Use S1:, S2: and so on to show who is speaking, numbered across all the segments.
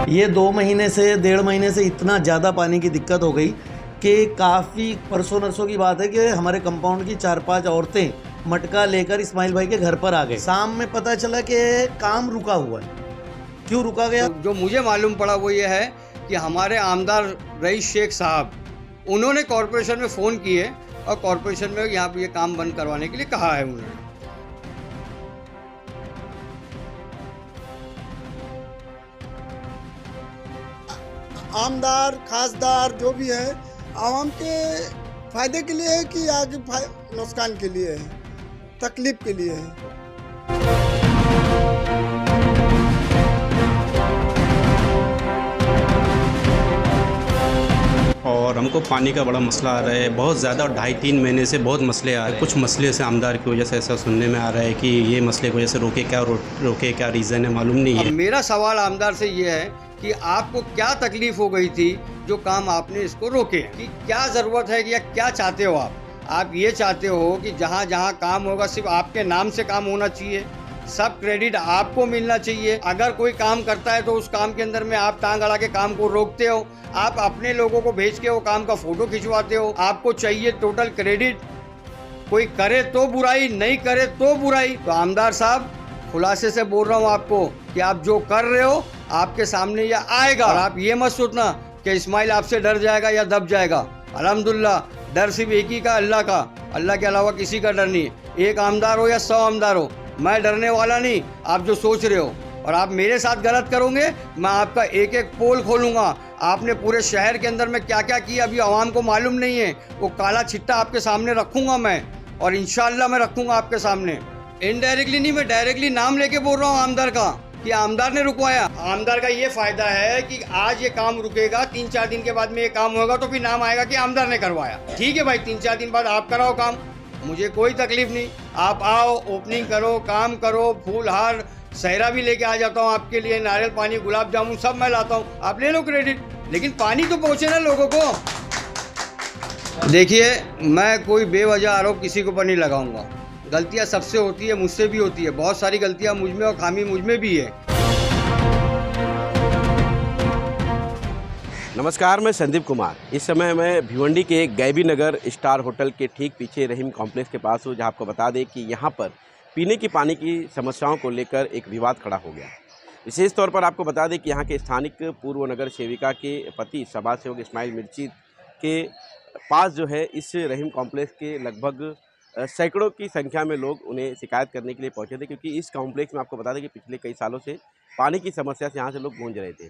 S1: ये 2 महीने से 1.5 महीने से इतना ज़्यादा पानी की दिक्कत हो गई कि काफ़ी परसों नरसों की बात है कि हमारे कंपाउंड की 4-5 औरतें मटका लेकर इस्माइल भाई के घर पर आ गए। शाम में पता चला कि काम रुका हुआ है। क्यों रुका गया?
S2: जो मुझे मालूम पड़ा वो ये है कि हमारे आमदार रईस शेख साहब उन्होंने कॉरपोरेशन में फ़ोन किए और कॉरपोरेशन में यहाँ पे ये काम बंद करवाने के लिए कहा है उन्होंने।
S3: आमदार खासदार जो भी है आवाम के फ़ायदे के लिए है कि आगे नुकसान के लिए है, तकलीफ के लिए है।
S4: और हमको पानी का बड़ा मसला आ रहा है बहुत ज़्यादा, और 2.5-3 महीने से बहुत मसले आ रहे हैं। कुछ मसले से आमदार की वजह से ऐसा सुनने में आ रहा है कि ये मसले की वजह से रोके क्या रीज़न है मालूम नहीं है।
S2: अब मेरा सवाल आमदार से ये है कि आपको क्या तकलीफ हो गई थी जो काम आपने इसको रोके, कि क्या ज़रूरत है या क्या चाहते हो आप ये चाहते हो कि जहाँ जहाँ काम होगा सिर्फ आपके नाम से काम होना चाहिए, सब क्रेडिट आपको मिलना चाहिए। अगर कोई काम करता है तो उस काम के अंदर में आप टांग अड़ा के काम को रोकते हो, आप अपने लोगों को भेज के वो काम का फोटो खिंचवाते हो। आपको चाहिए टोटल क्रेडिट, कोई करे तो बुराई, नहीं करे तो बुराई। तो आमदार साहब खुलासे से बोल रहा हूँ आपको कि आप जो कर रहे हो आपके सामने यह आएगा, और आप ये मत सोचना कि इस्माइल आपसे डर जाएगा या दब जाएगा। अल्हम्दुलिल्लाह डर सिर्फ एक ही का, अल्लाह का। अल्लाह के अलावा किसी का डर नहीं। एक आमदार हो या 100 आमदार हो, मैं डरने वाला नहीं। आप जो सोच रहे हो और आप मेरे साथ गलत करोगे, मैं आपका एक एक पोल खोलूँगा। आपने पूरे शहर के अंदर में क्या क्या किया अभी आवाम को मालूम नहीं है, वो काला छिट्टा आपके सामने रखूँगा मैं, और इंशाअल्लाह मैं रखूँगा आपके सामने। इनडायरेक्टली नहीं, मैं डायरेक्टली नाम लेके बोल रहा हूँ आमदार का कि आमदार ने रुकवाया। आमदार का ये फ़ायदा है कि आज ये काम रुकेगा, 3-4 दिन के बाद में ये काम होगा तो फिर नाम आएगा कि आमदार ने करवाया। ठीक है भाई, 3-4 दिन बाद आप कराओ काम, मुझे कोई तकलीफ नहीं। आप आओ, ओपनिंग करो, काम करो, फूल हार सहरा भी लेके आ जाता हूँ आपके लिए, नारियल पानी, गुलाब जामुन सब मैं लाता हूँ, आप ले लो क्रेडिट, लेकिन पानी तो पहुँचे ना लोगों को। देखिए, मैं कोई बेवजह आरोप किसी के ऊपर नहीं लगाऊंगा। गलतियाँ सबसे होती है, मुझसे भी होती है, बहुत सारी गलतियाँ मुझ में और खामी मुझ में भी है।
S4: नमस्कार, मैं संदीप कुमार। इस समय मैं भिवंडी के गैबी नगर स्टार होटल के ठीक पीछे रहीम कॉम्प्लेक्स के पास हूँ, जहाँ आपको बता दें कि यहाँ पर पीने की पानी की समस्याओं को लेकर एक विवाद खड़ा हो गया। विशेष तौर पर आपको बता दें कि यहाँ के स्थानिक पूर्व नगर सेविका के पति समाज सेवक इस्माइल मिर्ची के पास जो है इस रहीम कॉम्प्लेक्स के लगभग सैकड़ों की संख्या में लोग उन्हें शिकायत करने के लिए पहुँचे थे, क्योंकि इस कॉम्प्लेक्स में आपको बता दें कि पिछले कई सालों से पानी की समस्या से यहाँ से लोग गूंज रहे थे।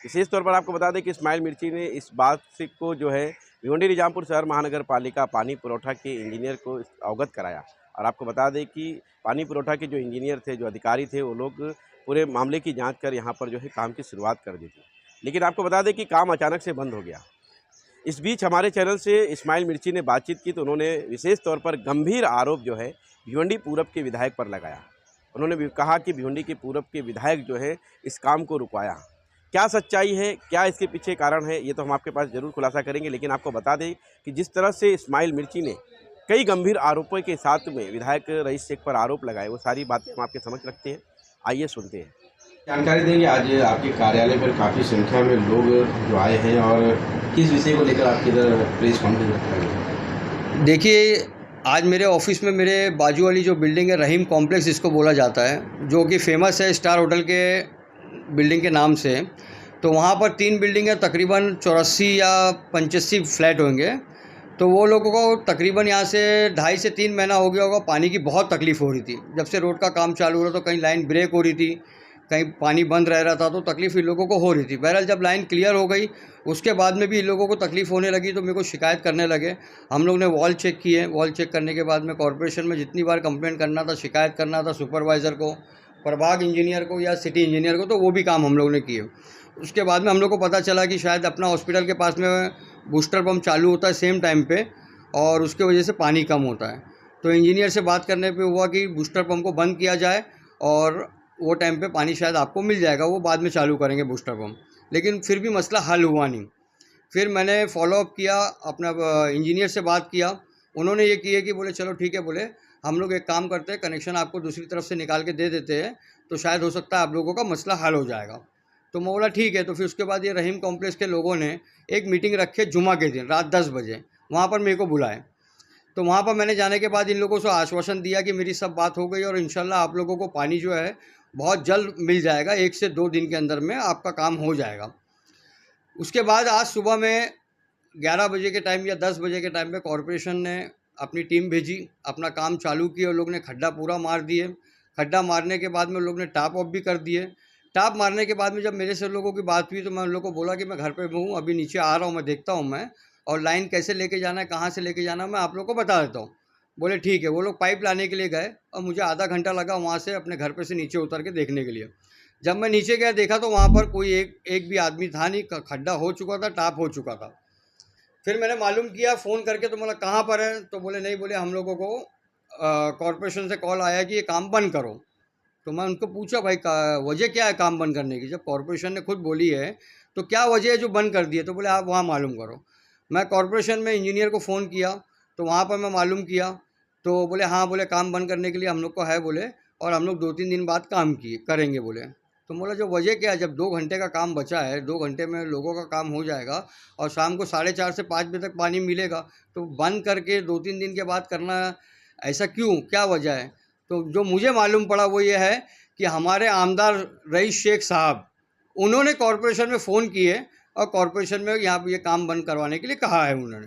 S4: विशेष तौर पर आपको बता दें कि इस्माइल मिर्ची ने इस बात से को जो है भिवंडी निजामपुर शहर महानगर पालिका पानी पुरवठा के इंजीनियर को अवगत कराया, और आपको बता दें कि पानी पुरवठा के जो इंजीनियर थे, जो अधिकारी थे, वो लोग पूरे मामले की जांच कर यहाँ पर जो है काम की शुरुआत कर दी थी। लेकिन आपको बता दें कि काम अचानक से बंद हो गया। इस बीच हमारे चैनल से इस्माइल मिर्ची ने बातचीत की तो उन्होंने विशेष तौर पर गंभीर आरोप जो है भिवंडी पूरब के विधायक पर लगाया। उन्होंने भी कहा कि भिवंडी के पूरब के विधायक जो है इस काम को रुकवाया। क्या सच्चाई है, क्या इसके पीछे कारण है, ये तो हम आपके पास ज़रूर खुलासा करेंगे। लेकिन आपको बता दें कि जिस तरह से इस्माइल मिर्ची ने कई गंभीर आरोपों के साथ में विधायक रईस शेख पर आरोप लगाए, वो सारी बातें हम आपके समझ रखते हैं। आइए सुनते हैं।
S5: जानकारी देंगे। आज आपके कार्यालय पर काफ़ी संख्या में लोग जो आए हैं, और किस विषय को लेकर आपके इधर प्रेस कॉन्फ्रेंस रखा गया?
S2: देखिए, आज मेरे ऑफिस में मेरे बाजू वाली जो बिल्डिंग है, रहीम कॉम्प्लेक्स इसको बोला जाता है, जो कि फेमस है स्टार होटल के बिल्डिंग के नाम से। तो वहाँ पर 3 बिल्डिंग है, तकरीबन 84 या 85 फ्लैट होंगे। तो वो लोगों को तकरीबन यहाँ से 2.5 से 3 महीना हो गया होगा, पानी की बहुत तकलीफ़ हो रही थी। जब से रोड का काम चालू हो रहा तो कहीं लाइन ब्रेक हो रही थी, कहीं पानी बंद रह रहा था, तो तकलीफ़ इन लोगों को हो रही थी। बहरहाल जब लाइन क्लियर हो गई उसके बाद में भी इन लोगों को तकलीफ़ होने लगी, तो मेरे को शिकायत करने लगे। हम लोग ने वॉल चेक किए, वॉल चेक करने के बाद में कॉरपोरेशन में जितनी बार कंप्लेंट करना था, शिकायत करना था सुपरवाइज़र को, प्रभाग इंजीनियर को या सिटी इंजीनियर को, तो वो भी काम हम लोग ने किए। उसके बाद में हम लोग को पता चला कि शायद अपना हॉस्पिटल के पास में बूस्टर पम्प चालू होता है सेम टाइम पे, और उसके वजह से पानी कम होता है। तो इंजीनियर से बात करने पे हुआ कि बूस्टर पम्प को बंद किया जाए, और वो टाइम पे पानी शायद आपको मिल जाएगा, वो बाद में चालू करेंगे बूस्टर पम्प। लेकिन फिर भी मसला हल हुआ नहीं। फिर मैंने फॉलोअप किया, अपना इंजीनियर से बात किया। उन्होंने ये किया कि बोले चलो ठीक है, बोले हम लोग एक काम करते हैं, कनेक्शन आपको दूसरी तरफ से निकाल के दे देते हैं, तो शायद हो सकता है आप लोगों का मसला हल हो जाएगा। तो मैं बोला ठीक है। तो फिर उसके बाद ये रहीम कॉम्प्लेक्स के लोगों ने एक मीटिंग रखे जुमा के दिन रात 10 बजे, वहाँ पर मेरे को बुलाए। तो वहाँ पर मैंने जाने के बाद इन लोगों से आश्वासन दिया कि मेरी सब बात हो गई और इंशाल्लाह आप लोगों को पानी जो है बहुत जल्द मिल जाएगा, 1 से 2 दिन के अंदर में आपका काम हो जाएगा। उसके बाद आज सुबह में 11 बजे के टाइम या 10 बजे के टाइम पे कॉरपोरेशन ने अपनी टीम भेजी, अपना काम चालू किया। और लोग ने खड्डा पूरा मार दिए। खड्डा मारने के बाद में लोग ने टाप ऑफ भी कर दिए। टाप मारने के बाद में जब मेरे से लोगों की बात हुई तो मैं उन लोगों को बोला कि मैं घर पे हूँ, अभी नीचे आ रहा हूँ, मैं देखता हूँ मैं, और लाइन कैसे लेके जाना है, कहाँ से लेके जाना है, मैं आप लोग को बता देता हूँ। बोले ठीक है। वो लोग पाइप लाने के लिए गए और मुझे आधा घंटा लगा वहाँ से अपने घर पे से नीचे उतर के देखने के लिए। जब मैं नीचे गया देखा तो वहाँ पर कोई एक भी आदमी था नहीं, खड्डा हो चुका था, टाप हो चुका था। फिर मैंने मालूम किया फ़ोन करके, तो बोला कहाँ पर है, तो बोले नहीं, बोले हम लोगों को कॉरपोरेशन से कॉल आया कि ये काम बंद करो। तो मैं उनको पूछा भाई वजह क्या है काम बंद करने की, जब कॉरपोरेशन ने खुद बोली है तो क्या वजह है जो बंद कर दिए। तो बोले आप वहाँ मालूम करो। मैं कॉरपोरेशन में इंजीनियर को फ़ोन किया तो वहाँ पर मैं मालूम किया तो बोले हाँ, बोले काम बंद करने के लिए हम लोग को है बोले, और हम लोग 2-3 दिन बाद काम करेंगे बोले। तो बोला जो वजह क्या है, जब 2 घंटे का काम बचा है, 2 घंटे में लोगों का काम हो जाएगा और शाम को 4:30 से 5 बजे तक पानी मिलेगा, तो बंद करके 2-3 दिन के बाद करना ऐसा क्यों, क्या वजह है। तो जो मुझे मालूम पड़ा वो ये है कि हमारे आमदार रईस शेख साहब, उन्होंने कॉरपोरेशन में फ़ोन किए और कॉरपोरेशन में यहाँ पर ये काम बंद करवाने के लिए कहा है उन्होंने।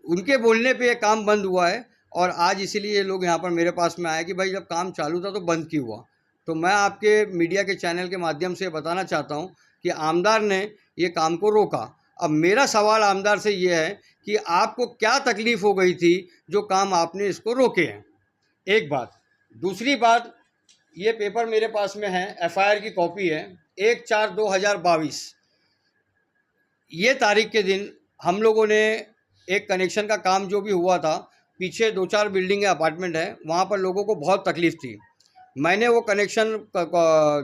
S2: उनके बोलने पे ये काम बंद हुआ है और आज इसीलिए ये लोग यहाँ पर मेरे पास में आए कि भाई जब काम चालू था तो बंद क्यों हुआ। तो मैं आपके मीडिया के चैनल के माध्यम से बताना चाहता हूँ कि आमदार ने ये काम को रोका। अब मेरा सवाल आमदार से ये है कि आपको क्या तकलीफ़ हो गई थी जो काम आपने इसको रोके हैं, एक बात। दूसरी बात, ये पेपर मेरे पास में है, FIR की कॉपी है, 1/4/2022, ये तारीख के दिन हम लोगों ने एक कनेक्शन का काम जो भी हुआ था, पीछे 2-4 बिल्डिंग अपार्टमेंट है, वहाँ पर लोगों को बहुत तकलीफ़ थी। मैंने वो कनेक्शन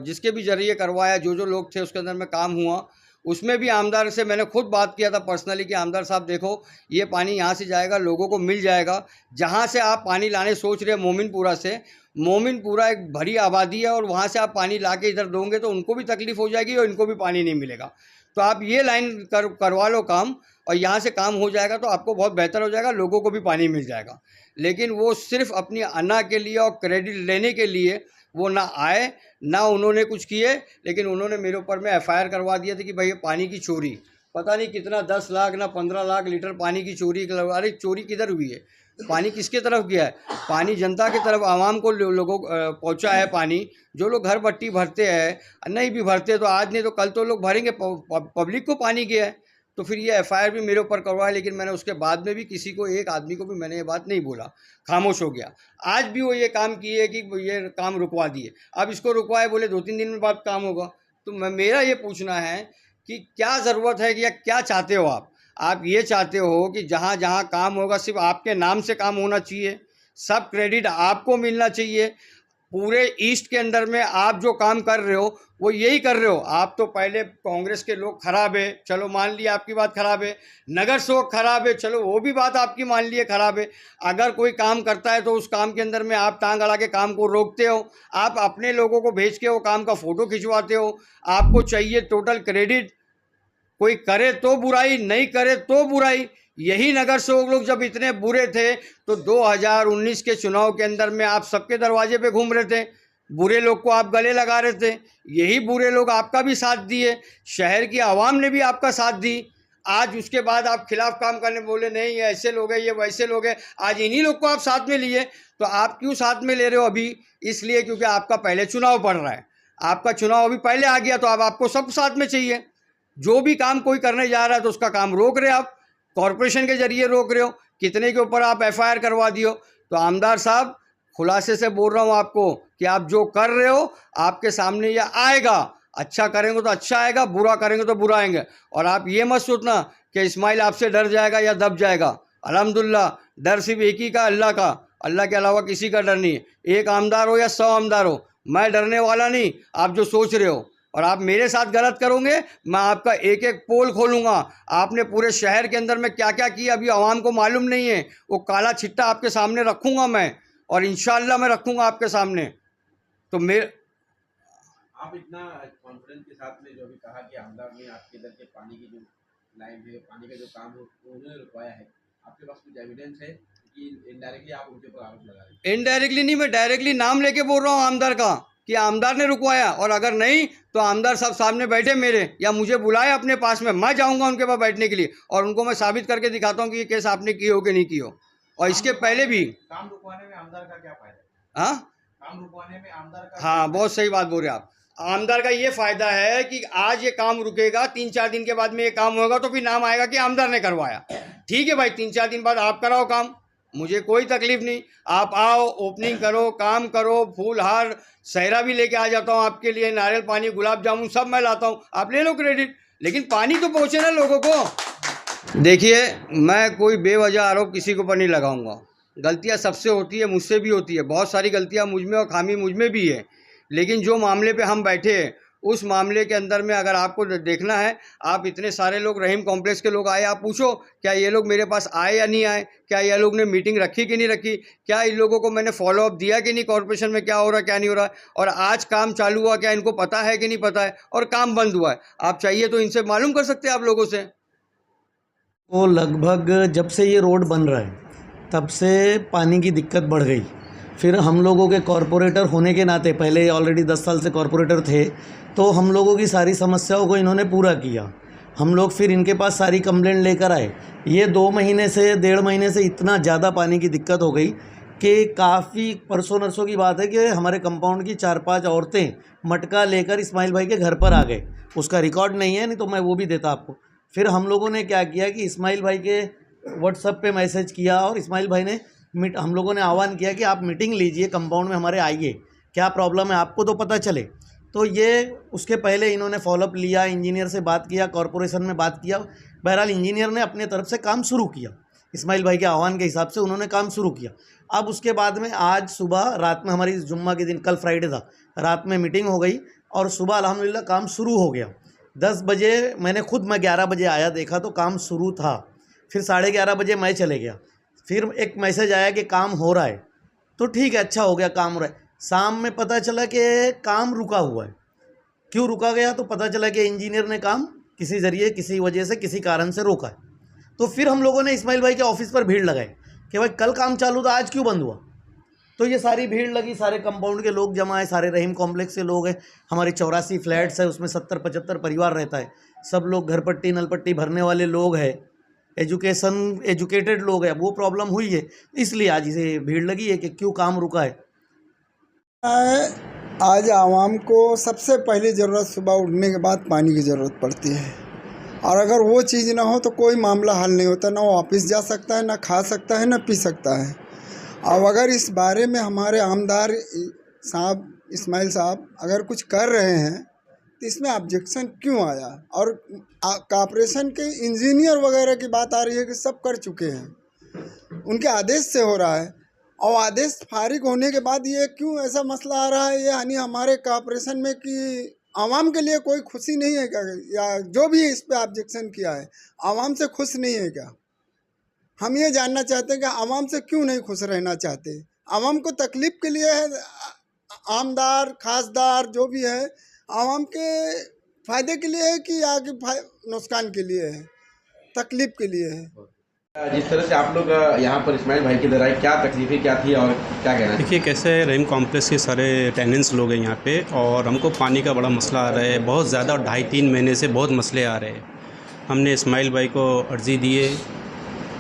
S2: जिसके भी ज़रिए करवाया, जो लोग थे उसके अंदर में काम हुआ, उसमें भी आमदार से मैंने खुद बात किया था पर्सनली कि आमदार साहब देखो ये पानी यहाँ से जाएगा, लोगों को मिल जाएगा। जहाँ से आप पानी लाने सोच रहे हैं मोमिनपुरा से, मोमिनपुरा एक भरी आबादी है और वहाँ से आप पानी ला के इधर दोगे तो उनको भी तकलीफ़ हो जाएगी और इनको भी पानी नहीं मिलेगा। तो आप ये लाइन करवा लो काम और यहाँ से काम हो जाएगा तो आपको बहुत बेहतर हो जाएगा, लोगों को भी पानी मिल जाएगा। लेकिन वो सिर्फ अपनी अन्ना के लिए और क्रेडिट लेने के लिए वो ना आए, ना उन्होंने कुछ किए, लेकिन उन्होंने मेरे ऊपर में FIR करवा दिया था कि भाई ये पानी की चोरी, पता नहीं कितना 10 लाख ना 15 लाख लीटर पानी की चोरी। अरे चोरी किधर हुई है, पानी किसके तरफ गया है, पानी जनता की तरफ, आवाम को लोगों पहुँचा है पानी। जो लोग घर बट्टी भरते हैं, नहीं भी भरते तो आज नहीं तो कल तो लोग भरेंगे, पब्लिक को पानी गया है। तो फिर ये FIR भी मेरे ऊपर करवाया, लेकिन मैंने उसके बाद में भी किसी को, एक आदमी को भी मैंने ये बात नहीं बोला, खामोश हो गया। आज भी वो ये काम किए कि ये काम रुकवा दिए। अब इसको रुकवाए बोले 2-3 दिन बाद काम होगा। तो मेरा ये पूछना है कि क्या ज़रूरत है कि या क्या चाहते हो आप। आप ये चाहते हो कि जहाँ जहाँ काम होगा सिर्फ आपके नाम से काम होना चाहिए, सब क्रेडिट आपको मिलना चाहिए। पूरे ईस्ट के अंदर में आप जो काम कर रहे हो वो यही कर रहे हो। आप तो पहले कांग्रेस के लोग खराब है, चलो मान लिया आपकी बात खराब है, नगर सेवक खराब है, चलो वो भी बात आपकी मान लिए खराब है। अगर कोई काम करता है तो उस काम के अंदर में आप टांग अड़ा के काम को रोकते हो, आप अपने लोगों को भेज के वो काम का फ़ोटो खिंचवाते हो। आपको चाहिए टोटल क्रेडिट, कोई करे तो बुराई, नहीं करे तो बुराई। यही नगर सेवक लोग जब इतने बुरे थे तो 2019 के चुनाव के अंदर में आप सबके दरवाजे पे घूम रहे थे, बुरे लोग को आप गले लगा रहे थे। यही बुरे लोग आपका भी साथ दिए, शहर की आवाम ने भी आपका साथ दी। आज उसके बाद आप खिलाफ काम करने बोले नहीं ये ऐसे लोग हैं, ये वैसे लोग हैं। आज इन्हीं लोग को आप साथ में लिए, तो आप क्यों साथ में ले रहे हो अभी? इसलिए क्योंकि आपका पहले चुनाव पड़ रहा है, आपका चुनाव अभी पहले आ गया तो अब आपको सब साथ में चाहिए। जो भी काम कोई करने जा रहा है तो उसका काम रोक रहे आप, कॉरपोरेशन के जरिए रोक रहे हो। कितने के ऊपर आप FIR करवा दियो। तो आमदार साहब खुलासे से बोल रहा हूँ आपको कि आप जो कर रहे हो आपके सामने ये आएगा। अच्छा करेंगे तो अच्छा आएगा, बुरा करेंगे तो बुरा आएंगे। और आप ये मत सोचना कि इस्माइल आपसे डर जाएगा या दब जाएगा। अल्हम्दुलिल्लाह डर सिर्फ एक ही का, अल्लाह का। अल्लाह के अलावा किसी का डर नहीं है। एक आमदार हो या 100 आमदार हो, मैं डरने वाला नहीं। आप जो सोच रहे हो और आप मेरे साथ गलत करोगे, मैं आपका एक एक पोल खोलूँगा। आपने पूरे शहर के अंदर में क्या क्या किया अभी आवाम को मालूम नहीं है, वो काला छिट्टा आपके सामने रखूँगा मैं, और इंशाअल्लाह मैं रखूँगा आपके सामने। तो
S5: आप इतना कॉन्फिडेंस के साथ में जो अभी कहा कि आमदार ने आपके इधर के पानी की जो लाइन है, पानी का जो काम है उन्होंने रुकवाया है, आपके पास कुछ एविडेंस है कि इनडायरेक्टली आप उनके ऊपर आरोप लगा रहे हैं?
S2: इनडायरेक्टली नहीं, मैं डायरेक्टली नाम लेके बोल रहा हूँ आमदार का कि आमदार ने रुकवाया, और अगर नहीं तो आमदार साहब सामने बैठे मेरे, या मुझे बुलाए अपने पास में, मैं जाऊंगा उनके पास बैठने के लिए और उनको मैं साबित करके दिखाता हूँ कि ये केस आपने की हो कि नहीं की हो। और इसके पहले भी
S5: काम रुकवाने में आमदार का क्या फायदा?
S2: हाँ,
S5: काम रुकवाने में आमदार का,
S2: हाँ, बहुत सही बात बोल रहे आप। आमदार का ये फायदा है कि आज ये काम रुकेगा, 3-4 दिन के बाद में ये काम होगा तो फिर नाम आएगा कि आमदार ने करवाया। ठीक है भाई, 3-4 दिन बाद आप कराओ काम, मुझे कोई तकलीफ नहीं। आप आओ, ओपनिंग करो, काम करो, फूल हार सहरा भी लेके आ जाता हूँ आपके लिए, नारियल पानी, गुलाब जामुन सब मैं लाता हूँ, आप ले लो क्रेडिट, लेकिन पानी तो पहुँचे ना लोगों को। देखिए, मैं कोई बेवजह आरोप किसी के ऊपर नहीं लगाऊंगा। गलतियाँ सबसे होती है, मुझसे भी होती है, बहुत सारी गलतियाँ मुझ में और खामी मुझ में भी है, लेकिन जो मामले पे हम बैठे हैं उस मामले के अंदर में अगर आपको देखना है, आप इतने सारे लोग रहीम कॉम्प्लेक्स के लोग आए, आप पूछो क्या ये लोग मेरे पास आए या नहीं आए, क्या ये लोग ने मीटिंग रखी कि नहीं रखी, क्या इन लोगों को मैंने फॉलोअप दिया कि नहीं, कॉर्पोरेशन में क्या हो रहा है क्या नहीं हो रहा है, और आज काम चालू हुआ क्या इनको पता है कि नहीं पता है, और काम बंद हुआ है, आप चाहिए तो इनसे मालूम कर सकते हैं आप लोगों से।
S1: वो लगभग जब से ये रोड बन रहा है तब से पानी की दिक्कत बढ़ गई। फिर हम लोगों के कॉरपोरेटर होने के नाते, पहले ऑलरेडी 10 साल से कॉरपोरेटर थे, तो हम लोगों की सारी समस्याओं को इन्होंने पूरा किया। हम लोग फिर इनके पास सारी कंप्लेंट लेकर आए। ये 2 महीने से 1.5 महीने से इतना ज़्यादा पानी की दिक्कत हो गई कि काफ़ी परसों नरसों की बात है कि हमारे कंपाउंड की 4-5 औरतें मटका लेकर इस्माइल भाई के घर पर आ गए। उसका रिकॉर्ड नहीं है, नहीं तो मैं वो भी देता आपको। फिर हम लोगों ने क्या किया कि इस्माइल भाई के व्हाट्सएप पे मैसेज किया और इस्माइल भाई ने हम लोगों ने आह्वान किया कि आप मीटिंग लीजिए, कंपाउंड में हमारे आइए, क्या प्रॉब्लम है आपको तो पता चले। तो ये उसके पहले इन्होंने फॉलोअप लिया, इंजीनियर से बात किया, कॉरपोरेशन में बात किया। बहरहाल इंजीनियर ने अपने तरफ से काम शुरू किया, इस्माइल भाई के आह्वान के हिसाब से उन्होंने काम शुरू किया। अब उसके बाद में आज सुबह रात में हमारी जुम्मा के दिन, कल फ्राइडे था, रात में मीटिंग हो गई और सुबह अल्हम्दुलिल्लाह काम शुरू हो गया। 10 बजे मैं 11 बजे आया, देखा तो काम शुरू था। फिर 11:30 बजे मैं चले गया, फिर एक मैसेज आया कि काम हो रहा है, तो ठीक है, अच्छा हो गया, काम हो रहा है। शाम में पता चला कि काम रुका हुआ है। क्यों रुका गया, तो पता चला कि इंजीनियर ने काम किसी ज़रिए, किसी वजह से, किसी कारण से रोका है। तो फिर हम लोगों ने इस्माइल भाई के ऑफिस पर भीड़ लगाई कि भाई कल काम चालू था, आज क्यों बंद हुआ। तो ये सारी भीड़ लगी, सारे कंपाउंड के लोग जमा है, सारे रहीम कॉम्प्लेक्स के लोग हैं, हमारे 84 फ्लैट्स है, उसमें 70-75 परिवार रहता है, सब लोग घर पट्टी नलपट्टी भरने वाले लोग हैं, एजुकेटेड लोग हैं। अब वो प्रॉब्लम हुई है, इसलिए आज इसे भीड़ लगी है कि क्यों काम रुका है।
S3: आज आवाम को सबसे पहली ज़रूरत सुबह उठने के बाद पानी की ज़रूरत पड़ती है, और अगर वो चीज़ ना हो तो कोई मामला हल नहीं होता, ना वो ऑफिस जा सकता है, ना खा सकता है, ना पी सकता है। और अगर इस बारे में हमारे आमदार साहब, इस्माइल साहब अगर कुछ कर रहे हैं तो इसमें ऑब्जेक्शन क्यों आया। और कॉर्पोरेशन के इंजीनियर वगैरह की बात आ रही है कि सब कर चुके हैं, उनके आदेश से हो रहा है, और आदेश फारिग होने के बाद ये क्यों ऐसा मसला आ रहा है। ये यानी हमारे कॉर्पोरेशन में कि आवाम के लिए कोई खुशी नहीं है क्या, या जो भी इस पे ऑब्जेक्शन किया है आवाम से खुश नहीं है क्या। हम ये जानना चाहते हैं कि आवाम से क्यों नहीं खुश रहना चाहते। आवाम को तकलीफ़ के लिए है, आमदार खासदार जो भी है आवाम के फ़ायदे के लिए है कि आगे नुकसान के लिए है, तकलीफ़ के लिए है।
S5: जिस तरह से आप लोग यहाँ पर इस्माइल भाई की दराई, क्या तकलीफें क्या थी और क्या कहना है?
S6: देखिए, कैसे रहीम कॉम्प्लेक्स के सारे टेनेंट्स लोग हैं यहाँ पे, और हमको पानी का बड़ा मसला आ रहा है बहुत ज़्यादा, और 2.5-3 महीने से बहुत मसले आ रहे हैं। हमने इस्माइल भाई को अर्ज़ी दिए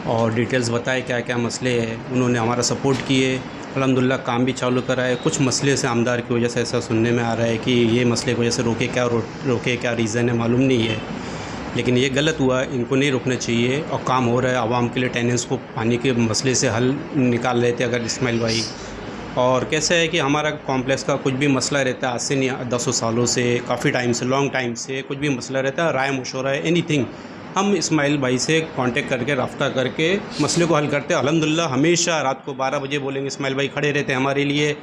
S6: और डिटेल्स बताए क्या क्या मसले हैं, उन्होंने हमारा सपोर्ट किए, अल्हम्दुलिल्लाह काम भी चालू कराए। कुछ मसले से आमदार की वजह से ऐसा सुनने में आ रहा है कि ये मसले की वजह से रोके क्या रीज़न है मालूम नहीं है, लेकिन ये गलत हुआ, इनको नहीं रुकना चाहिए, और काम हो रहा है। आवाम के लिए टेनेंट्स को पानी के मसले से हल निकाल लेते अगर इस्माइल भाई। और कैसे है कि हमारा कॉम्प्लेक्स का कुछ भी मसला रहता है, आज से नहीं 10 सालों से, काफ़ी टाइम से, लॉन्ग टाइम से कुछ भी मसला रहता है, राय मशवरा है, एनीथिंग, हम इस्माइल भाई से कांटेक्ट करके रब्ता करके मसले को हल करते हैं। अल्हम्दुलिल्लाह हमेशा रात को 12 बजे बोलेंगे इस्माइल भाई खड़े रहते हैं हमारे लिए,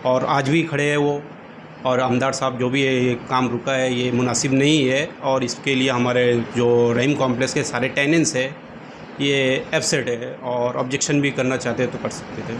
S6: और आज भी खड़े हैं वो। और आमदार साहब जो भी ये काम रुका है ये मुनासिब नहीं है, और इसके लिए हमारे जो रहीम कॉम्प्लेक्स के सारे टेनेंट्स हैं ये अपसेट है, और ऑब्जेक्शन भी करना चाहते हैं तो कर सकते थे।